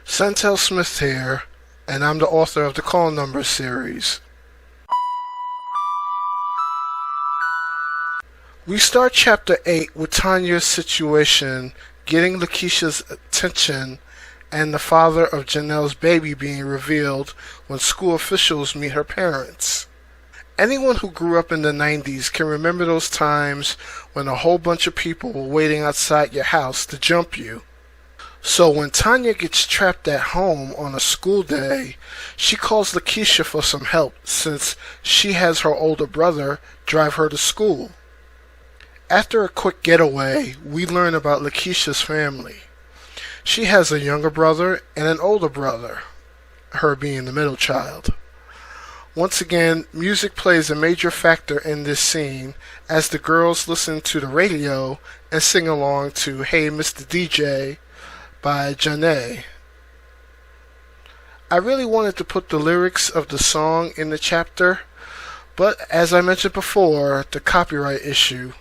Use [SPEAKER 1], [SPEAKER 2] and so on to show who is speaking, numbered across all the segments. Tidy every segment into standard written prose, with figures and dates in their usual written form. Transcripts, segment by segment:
[SPEAKER 1] Chantel Smith here, and I'm the author of the Call Number series. We start chapter 8 with Tanya's situation getting Lakeshia's attention and the father of Janelle's baby being revealed when school officials meet her parents. Anyone who grew up in the 90s can remember those times when a whole bunch of people were waiting outside your house to jump you. So when Tanya gets trapped at home on a school day, she calls Lakeshia for some help since she has her older brother drive her to school. After a quick getaway, we learn about Lakeshia's family. She has a younger brother and an older brother, her being the middle child. Once again, music plays a major factor in this scene as the girls listen to the radio and sing along to Hey Mr. DJ by Janelle. I really wanted to put the lyrics of the song in the chapter, but as I mentioned before, the copyright issue.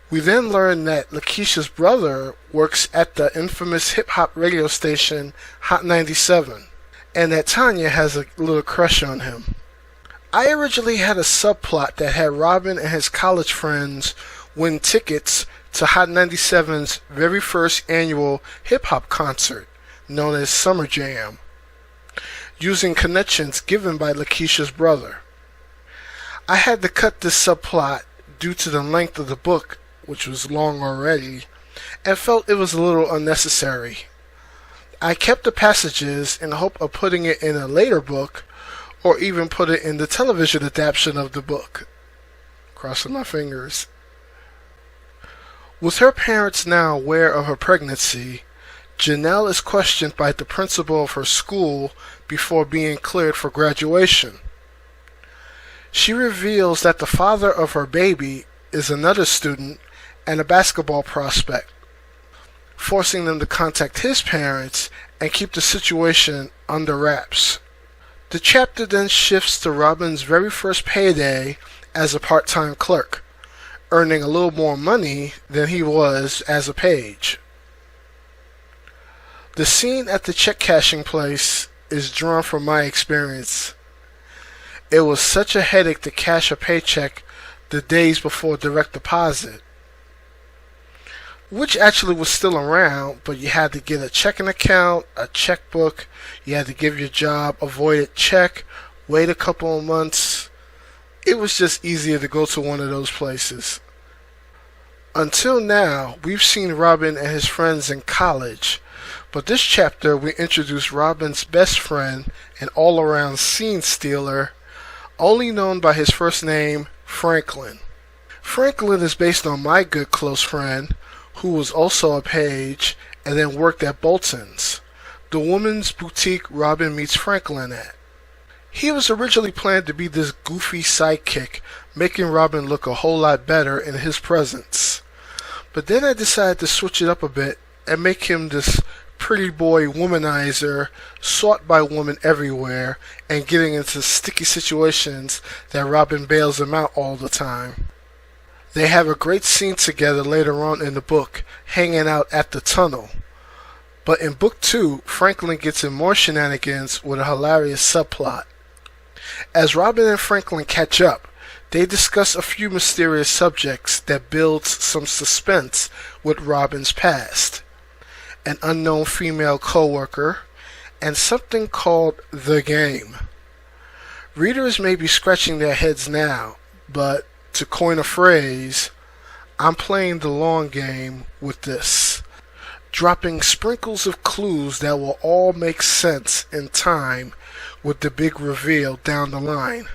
[SPEAKER 1] We then learn that Lakeshia's brother works at the infamous hip-hop radio station Hot 97, and that Tanya has a little crush on him. I originally had a subplot that had Robin and his college friends win tickets to Hot 97's very first annual hip-hop concert, known as Summer Jam, using connections given by Lakeshia's brother. I had to cut this subplot due to the length of the book, which was long already, and felt it was a little unnecessary. I kept the passages in hope of putting it in a later book, or even put it in the television adaptation of the book. Crossing my fingers. With her parents now aware of her pregnancy, Janelle is questioned by the principal of her school before being cleared for graduation. She reveals that the father of her baby is another student and a basketball prospect, forcing them to contact his parents and keep the situation under wraps. The chapter then shifts to Robin's very first payday as a part-time clerk, earning a little more money than he was as a page. The scene at the check cashing place is drawn from my experience. It was such a headache to cash a paycheck the days before direct deposit, which actually was still around, but you had to get a checking account, a checkbook, you had to give your job a voided check, wait a couple of months. It was just easier to go to one of those places. Until now, we've seen Robin and his friends in college, but this chapter we introduce Robin's best friend and all-around scene stealer, only known by his first name, Franklin. Franklin is based on my good close friend, who was also a page and then worked at Bolton's, the woman's boutique Robin meets Franklin at. He was originally planned to be this goofy sidekick, making Robin look a whole lot better in his presence. But then I decided to switch it up a bit and make him this pretty boy womanizer sought by women everywhere and getting into sticky situations that Robin bails him out all the time. They have a great scene together later on in the book, hanging out at the tunnel. But in book 2, Franklin gets in more shenanigans with a hilarious subplot. As Robin and Franklin catch up, they discuss a few mysterious subjects that builds some suspense with Robin's past, an unknown female co-worker, and something called the game. Readers may be scratching their heads now, but to coin a phrase, I'm playing the long game with this, dropping sprinkles of clues that will all make sense in time with the big reveal down the line.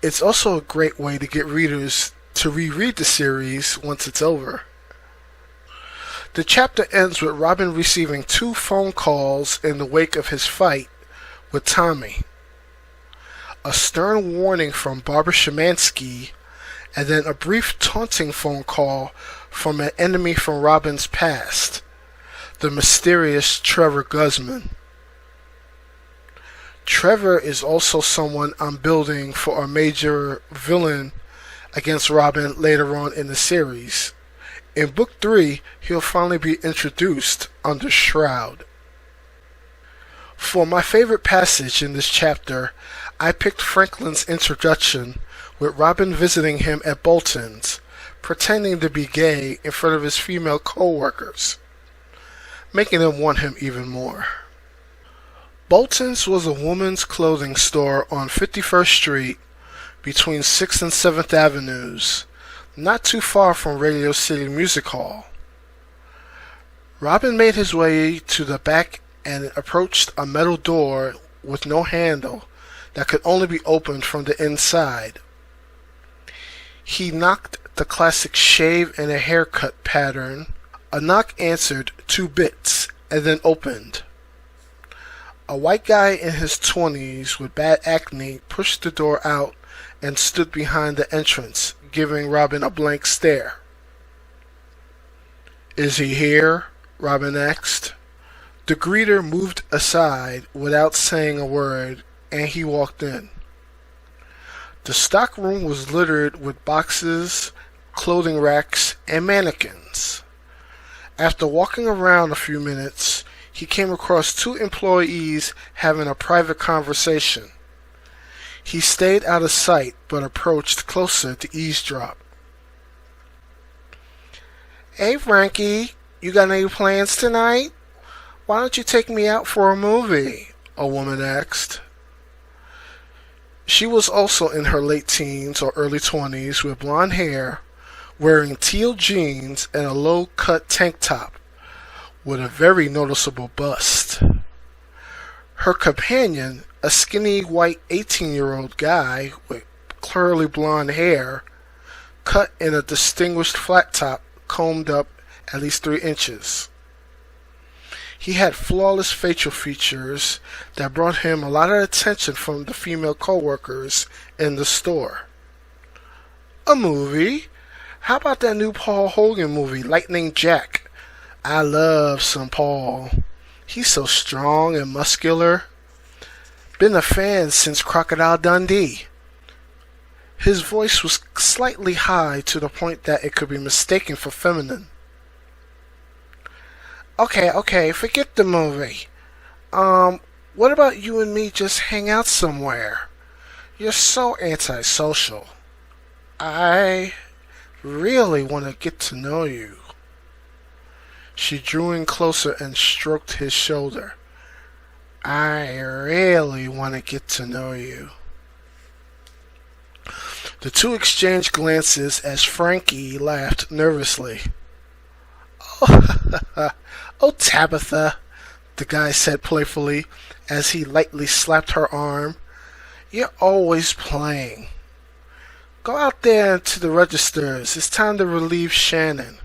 [SPEAKER 1] It's also a great way to get readers to reread the series once it's over. The chapter ends with Robin receiving 2 phone calls in the wake of his fight with Tommy. A stern warning from Barbara Szymanski, and then a brief taunting phone call from an enemy from Robin's past, the mysterious Trevor Guzman. Trevor is also someone I'm building for a major villain against Robin later on in the series. In book 3, he'll finally be introduced under Shroud. For my favorite passage in this chapter, I picked Franklin's introduction with Robin visiting him at Bolton's, pretending to be gay in front of his female co-workers, making them want him even more. Bolton's was a woman's clothing store on 51st Street between 6th and 7th Avenues, not too far from Radio City Music Hall. Robin made his way to the back and approached a metal door with no handle that could only be opened from the inside. He knocked the classic shave and a haircut pattern. A knock answered 2 bits and then opened. A white guy in his 20s with bad acne pushed the door out and stood behind the entrance, giving Robin a blank stare. "Is he here?" Robin asked. The greeter moved aside without saying a word, and he walked in. The stockroom was littered with boxes, clothing racks, and mannequins. After walking around a few minutes, he came across 2 employees having a private conversation. He stayed out of sight but approached closer to eavesdrop. "Hey Frankie, you got any plans tonight? Why don't you take me out for a movie?" a woman asked. She was also in her late teens or early 20s with blonde hair, wearing teal jeans and a low-cut tank top with a very noticeable bust. Her companion, a skinny white 18-year-old guy with curly blonde hair, cut in a distinguished flat top, combed up at least 3 inches. He had flawless facial features that brought him a lot of attention from the female co-workers in the store. "A movie? How about that new Paul Hogan movie, Lightning Jack? I love some Paul. He's so strong and muscular. Been a fan since Crocodile Dundee." His voice was slightly high to the point that it could be mistaken for feminine. Okay, forget the movie. What about you and me just hang out somewhere? You're so antisocial. I really want to get to know you." She drew in closer and stroked his shoulder. "I really want to get to know you." The 2 exchanged glances as Frankie laughed nervously. "Oh, Tabitha," the guy said playfully as he lightly slapped her arm. "You're always playing. Go out there to the registers. It's time to relieve Shannon."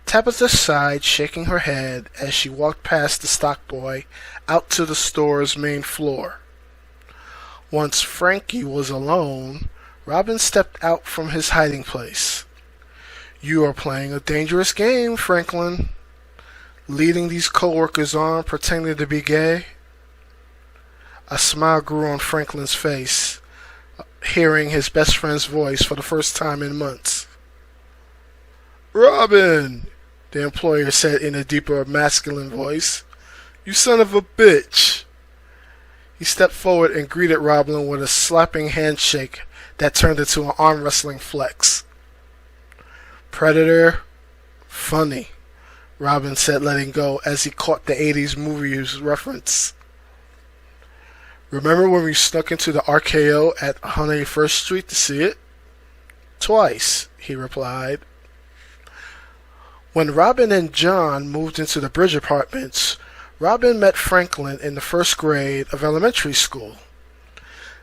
[SPEAKER 1] Tabitha sighed, shaking her head as she walked past the stock boy out to the store's main floor. Once Frankie was alone, Robin stepped out from his hiding place. "You are playing a dangerous game, Franklin. Leading these co-workers on, pretending to be gay." A smile grew on Franklin's face, hearing his best friend's voice for the first time in months. "Robin," the employer said in a deeper masculine voice, "you son of a bitch." He stepped forward and greeted Robin with a slapping handshake that turned into an arm wrestling flex. "Predator? Funny," Robin said, letting go as he caught the 80s movie's reference. "Remember when we snuck into the RKO at 181st Street to see it?" "Twice," he replied. When Robin and John moved into the Bridge Apartments, Robin met Franklin in the 1st grade of elementary school.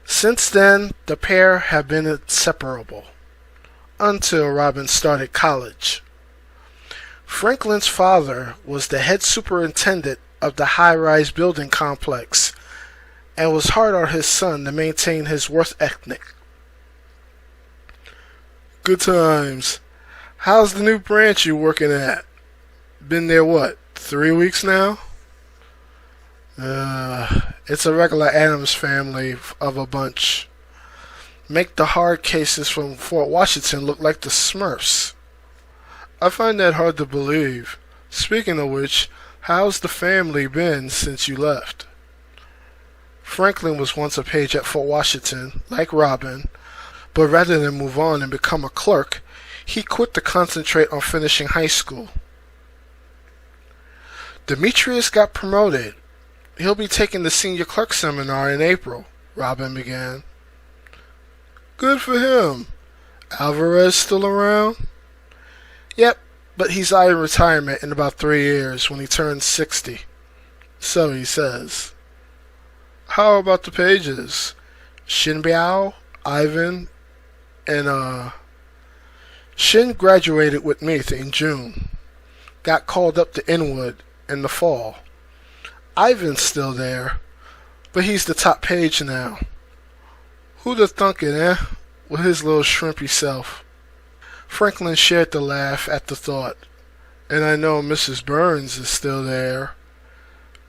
[SPEAKER 1] Since then, the pair have been inseparable, until Robin started college. Franklin's father was the head superintendent of the high-rise building complex and was hard on his son to maintain his work ethic. "Good times. How's the new branch you working at? Been there, 3 weeks now?" It's a regular Addams family of a bunch. Make the hard cases from Fort Washington look like the Smurfs. I find that hard to believe. Speaking of which, How's the family been since you left? Franklin was once a page at Fort Washington, like Robin, but rather than move on and become a clerk, he quit to concentrate on finishing high school. Demetrius got promoted. He'll be taking the senior clerk seminar in April, Robin began. Good for him. Alvarez still around? Yep, but he's eyeing retirement in about 3 years when he turns 60. So he says. How about the pages? Shinbiao, Ivan, and Shin graduated with me in June. Got called up to Inwood in the fall. Ivan's still there, but he's the top page now. Who'd have thunk it, eh? With his little shrimpy self. Franklin shared the laugh at the thought. And I know Mrs. Burns is still there.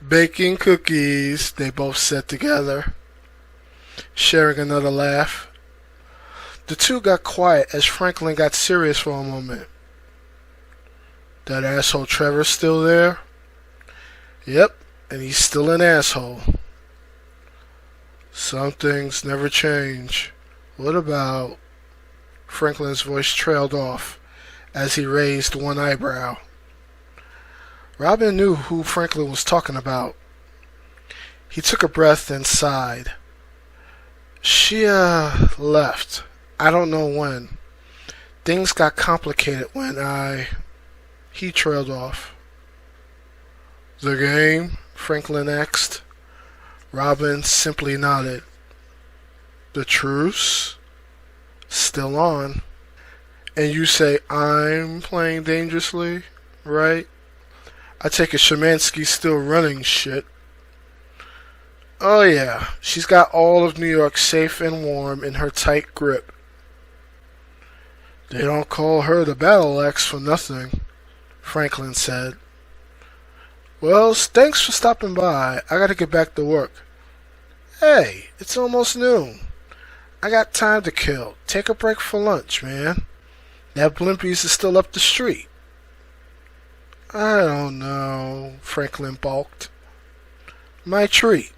[SPEAKER 1] Baking cookies, they both said together, sharing another laugh. The two got quiet as Franklin got serious for a moment. That asshole Trevor's still there? Yep, and he's still an asshole. Some things never change. What about... Franklin's voice trailed off as he raised one eyebrow. Robin knew who Franklin was talking about. He took a breath and sighed. She left. I don't know when. Things got complicated when He trailed off. The game? Franklin asked. Robin simply nodded. The truce? Still on. And you say I'm playing dangerously, right? I take it Szymanski's still running shit. Oh yeah, she's got all of New York safe and warm in her tight grip. They don't call her the battle axe for nothing, Franklin said. Well, thanks for stopping by. I gotta get back to work. Hey, it's almost noon. I got time to kill. Take a break for lunch, man. That Blimpies is still up the street. I don't know, Franklin balked. My treat.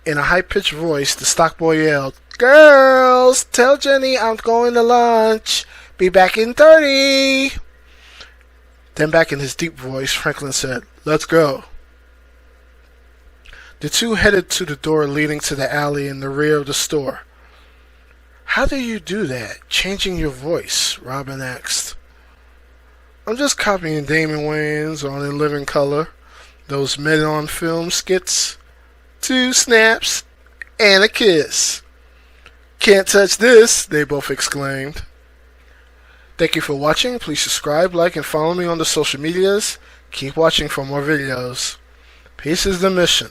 [SPEAKER 1] In a high-pitched voice, the stockboy yelled, Girls, tell Jenny I'm going to lunch. Be back in 30. Then back in his deep voice, Franklin said, Let's go. The two headed to the door leading to the alley in the rear of the store. How do you do that, changing your voice? Robin asked. I'm just copying Damon Wayans on In Living Color, those Men on Film skits. 2 snaps and a kiss. Can't touch this, they both exclaimed. Thank you for watching. Please subscribe, like, and follow me on the social medias. Keep watching for more videos. Peace is the mission.